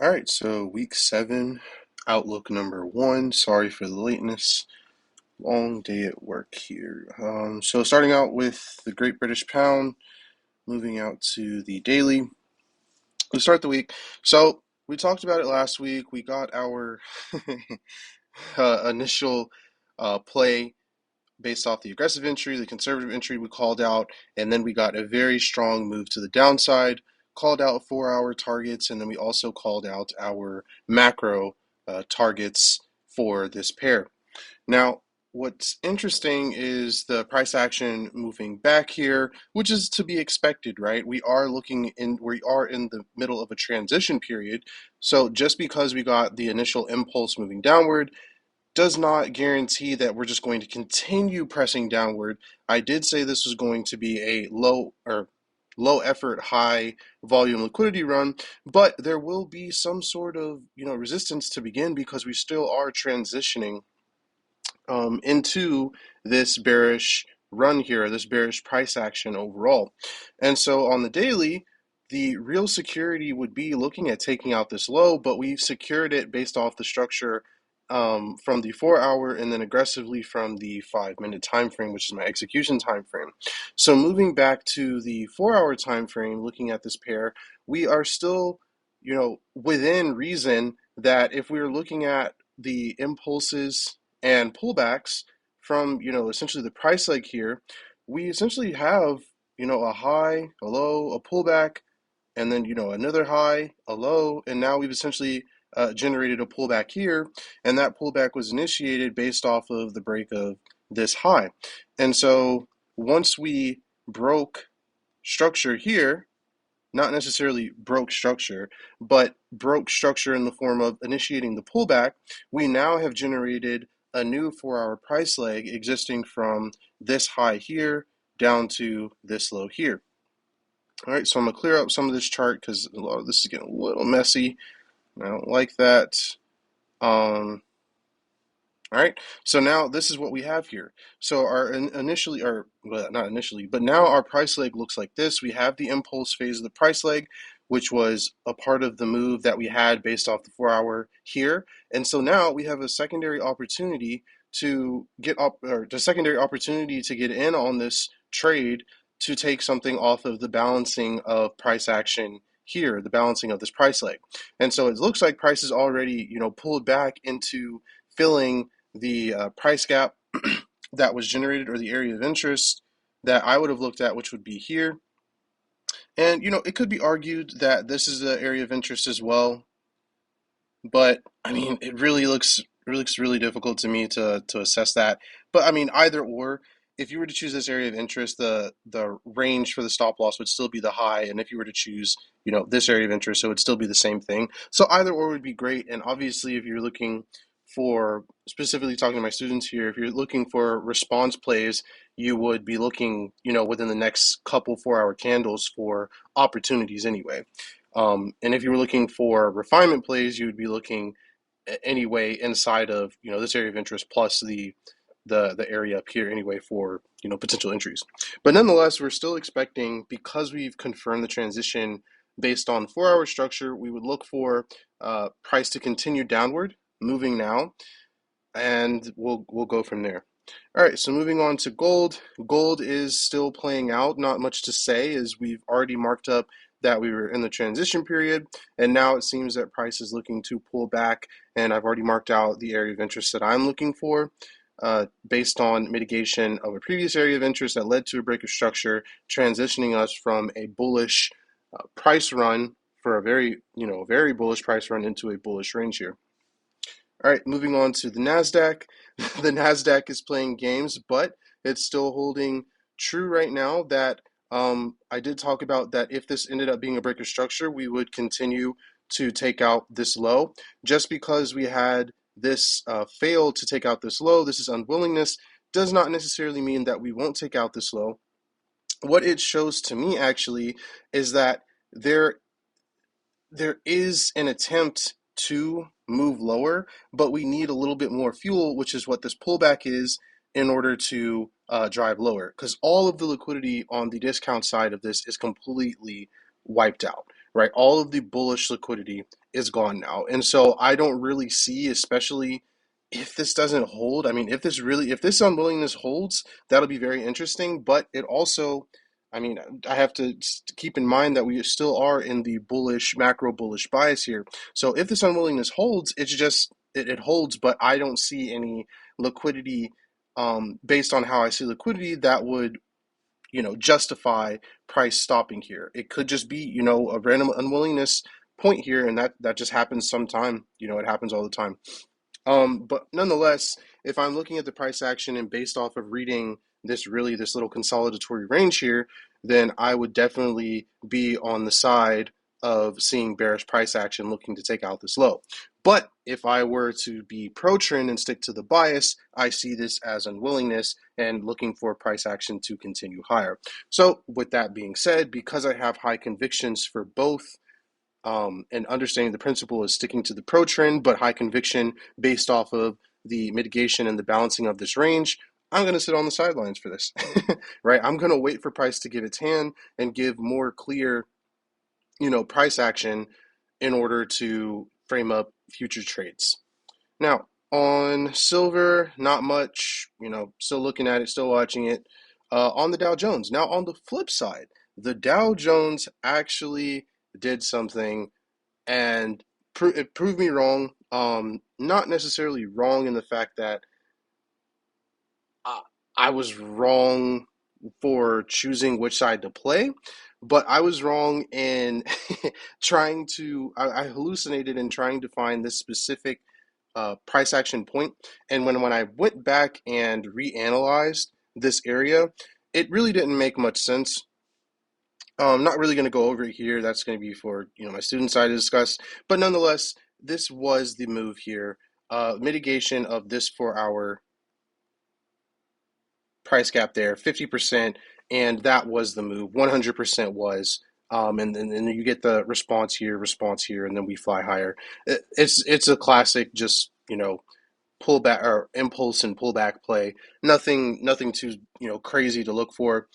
All right, so week 7, outlook number 1. Sorry for the lateness. Long day at work here. So starting out with the Great British Pound, moving out to the daily. We start the week. So we talked about it last week. We got our initial play based off the aggressive entry, the conservative entry we called out, and then we got a very strong move to the downside, called out 4-hour targets, and then we also called out our macro targets for this pair. Now, what's interesting is the price action moving back here, which is to be expected, right? We are in the middle of a transition period. So just because we got the initial impulse moving downward does not guarantee that we're just going to continue pressing downward. I did say this was going to be a low effort, high volume liquidity run, but there will be some sort of resistance to begin because we still are transitioning into this bearish run here, this bearish price action overall. And so on the daily, the real security would be looking at taking out this low, but we've secured it based off the structure from the 4-hour and then aggressively from the 5-minute time frame, which is my execution time frame. So moving back to the 4-hour time frame, looking at this pair, we are still, within reason that if we are looking at the impulses and pullbacks from essentially the price leg here, we essentially have a high, a low, a pullback, and then another high, a low, and now we've essentially generated a pullback here, and that pullback was initiated based off of the break of this high. And so once we broke structure here, not necessarily broke structure, but broke structure in the form of initiating the pullback, we now have generated a new 4-hour price leg existing from this high here down to this low here. All right, so I'm going to clear up some of this chart because a lot of this is getting a little messy. I don't like that. All right, so now this is what we have here. So not initially, but now our price leg looks like this. We have the impulse phase of the price leg, which was a part of the move that we had based off the 4-hour here. And so now we have a secondary opportunity to get up, or the secondary opportunity to get in on this trade to take something off of the balancing of price action here, the balancing of this price leg. And so it looks like price is already, pulled back into filling the price gap that was generated, or the area of interest that I would have looked at, which would be here. And it could be argued that this is the area of interest as well, but I mean, it looks really difficult to me to assess that. But I mean, either or, if you were to choose this area of interest, the range for the stop loss would still be the high, and if you were to choose this area of interest, it would still be the same thing. So either or would be great. And obviously, if you're looking for, specifically talking to my students here, if you're looking for response plays, you would be looking within the next couple 4-hour candles for opportunities anyway. And if you were looking for refinement plays, you would be looking anyway inside of this area of interest plus the area up here anyway for potential entries. But nonetheless, we're still expecting, because we've confirmed the transition based on 4-hour structure, we would look for price to continue downward, moving now, and we'll go from there. All right, so moving on to gold. Gold is still playing out. Not much to say, as we've already marked up that we were in the transition period, and now it seems that price is looking to pull back, and I've already marked out the area of interest that I'm looking for, based on mitigation of a previous area of interest that led to a break of structure, transitioning us from a bullish price run for a very bullish price run into a bullish range here. All right, moving on to the NASDAQ. The NASDAQ is playing games, but it's still holding true right now that I did talk about that if this ended up being a break of structure, we would continue to take out this low. Just because we had this fail to take out this low, this is unwillingness, does not necessarily mean that we won't take out this low. What it shows to me actually is that there is an attempt to move lower, but we need a little bit more fuel, which is what this pullback is, in order to drive lower. Because all of the liquidity on the discount side of this is completely wiped out, right? All of the bullish liquidity is gone now. And so I don't really see, especially if this doesn't hold. I mean, if this unwillingness holds, that'll be very interesting. But it also, I mean, I have to keep in mind that we still are in the bullish, macro bullish bias here. So if this unwillingness holds, it holds, but I don't see any liquidity based on how I see liquidity that would justify price stopping here. It could just be a random unwillingness point here, and that just happens sometime. It happens all the time. But nonetheless, if I'm looking at the price action and based off of reading this little consolidatory range here, then I would definitely be on the side of seeing bearish price action looking to take out this low. But if I were to be pro trend and stick to the bias, I see this as unwillingness and looking for price action to continue higher. So with that being said, because I have high convictions for both, and understanding the principle is sticking to the pro trend, but high conviction based off of the mitigation and the balancing of this range, I'm going to sit on the sidelines for this, right? I'm going to wait for price to give its hand and give more clear, price action in order to frame up future trades. Now, on silver, not much, still looking at it, still watching it. On the Dow Jones. Now, on the flip side, the Dow Jones actually did something and it proved me wrong. Not necessarily wrong in the fact that I, I was wrong for choosing which side to play, but I was wrong in trying to. I hallucinated in trying to find this specific price action point, and when I went back and reanalyzed this area, it really didn't make much sense. I'm not really going to go over it here. That's going to be for my student side to discuss. But nonetheless, this was the move here. Mitigation of this 4 hour price gap there, 50%, and that was the move. 100% was. And you get the response here, and then we fly higher. It's a classic, just pullback or impulse and pullback play. Nothing too crazy to look for.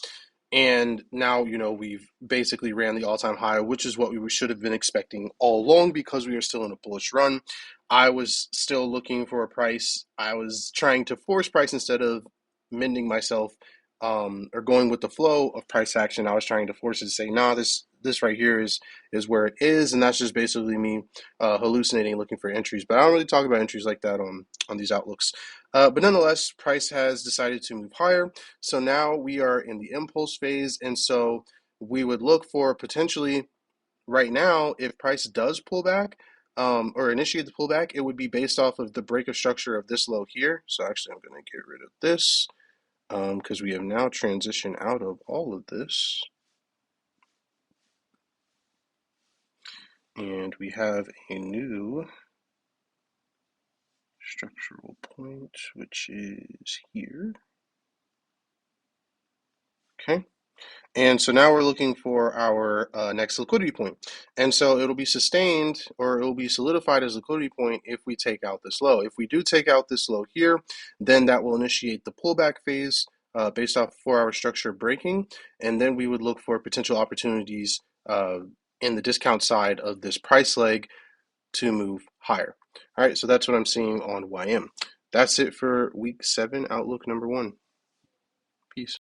And now, we've basically ran the all-time high, which is what we should have been expecting all along because we are still in a bullish run. I was still looking for a price. I was trying to force price instead of mending myself, or going with the flow of price action. I was trying to force it to say, nah, this right here is where it is, and that's just basically me hallucinating, looking for entries. But I don't really talk about entries like that on these outlooks. But nonetheless, price has decided to move higher. So now we are in the impulse phase. And so we would look for potentially right now, if price does pull back, or initiate the pullback, it would be based off of the break of structure of this low here. So actually, I'm going to get rid of this because we have now transitioned out of all of this. And we have a new structural point, which is here. Okay. And so now we're looking for our next liquidity point. And so it'll be sustained or it will be solidified as liquidity point if we take out this low. If we do take out this low here, then that will initiate the pullback phase based off 4 hour structure breaking. And then we would look for potential opportunities in the discount side of this price leg to move higher. All right, so that's what I'm seeing on YM. That's it for week 7, outlook number 1. Peace.